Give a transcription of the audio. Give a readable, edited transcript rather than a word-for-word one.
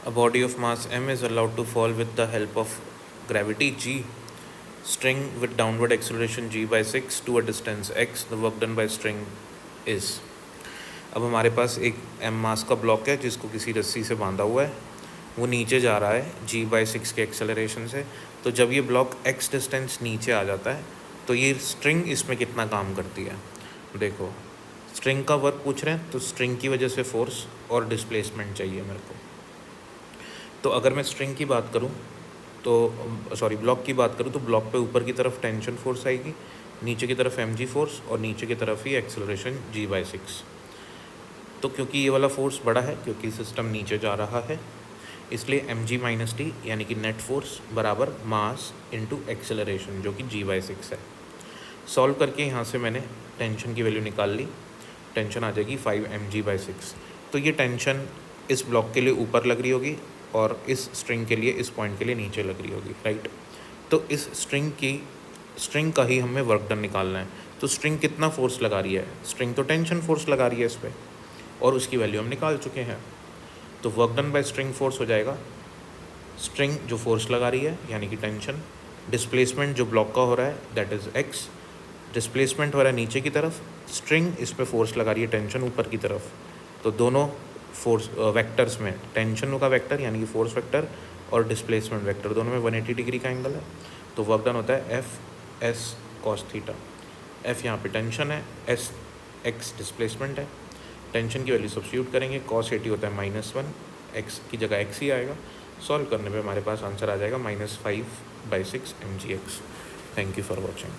A body of mass m is allowed to fall with the help of gravity g, string with downward acceleration g by 6 to a distance x. The work done by string is. अब हमारे पास एक m मास का block है जिसको किसी रस्सी से बांधा हुआ है, वो नीचे जा रहा है g/6 के एक्सेलरेशन से। तो जब ये ब्लॉक x डिस्टेंस नीचे आ जाता है तो ये स्ट्रिंग इसमें कितना काम करती है। देखो स्ट्रिंग का वर्क पूछ रहे हैं तो स्ट्रिंग की वजह से फोर्स और डिस्प्लेसमेंट चाहिए मेरे को। तो अगर मैं स्ट्रिंग की बात करूं तो ब्लॉक की बात करूं तो ब्लॉक पे ऊपर की तरफ टेंशन फोर्स आएगी, नीचे की तरफ mg फोर्स और नीचे की तरफ ही एक्सेलरेशन g/6। तो क्योंकि ये वाला फोर्स बड़ा है, क्योंकि सिस्टम नीचे जा रहा है, इसलिए mg-t यानी कि नेट फोर्स बराबर मास इंटू एक्सेलरेशन जो कि g/6 है। सॉल्व करके यहाँ से मैंने टेंशन की वैल्यू निकाल ली। टेंशन आ जाएगी 5 mg/6। तो ये टेंशन इस ब्लॉक के लिए ऊपर लग रही होगी और इस स्ट्रिंग के लिए, इस पॉइंट के लिए नीचे लग रही होगी, राइट। तो इस स्ट्रिंग का ही हमें वर्क डन निकालना है। तो स्ट्रिंग कितना फोर्स लगा रही है, स्ट्रिंग तो टेंशन फोर्स लगा रही है इस पर, और उसकी वैल्यू हम निकाल चुके हैं। तो work done by string force हो जाएगा स्ट्रिंग जो फोर्स लगा रही है यानी कि टेंशन, डिस्प्लेसमेंट जो ब्लॉक का हो रहा है दैट इज़ x, डिस्प्लेसमेंट हो रहा है नीचे की तरफ, स्ट्रिंग इस पर फोर्स लगा रही है टेंशन ऊपर की तरफ। तो दोनों फोर्स वेक्टर्स में टेंशन का वेक्टर यानी कि फोर्स वेक्टर और डिस्प्लेसमेंट वेक्टर दोनों में 180 डिग्री का एंगल है। तो वर्क डन होता है F s cos theta. F यहाँ पे टेंशन है, S x डिस्प्लेसमेंट है। टेंशन की वैल्यू सब्स्टिट्यूट करेंगे, cos 80 होता है -1, x की जगह x ही आएगा। सॉल्व करने पे हमारे पास आंसर आ जाएगा -5/6 mgx। Thank you for watching.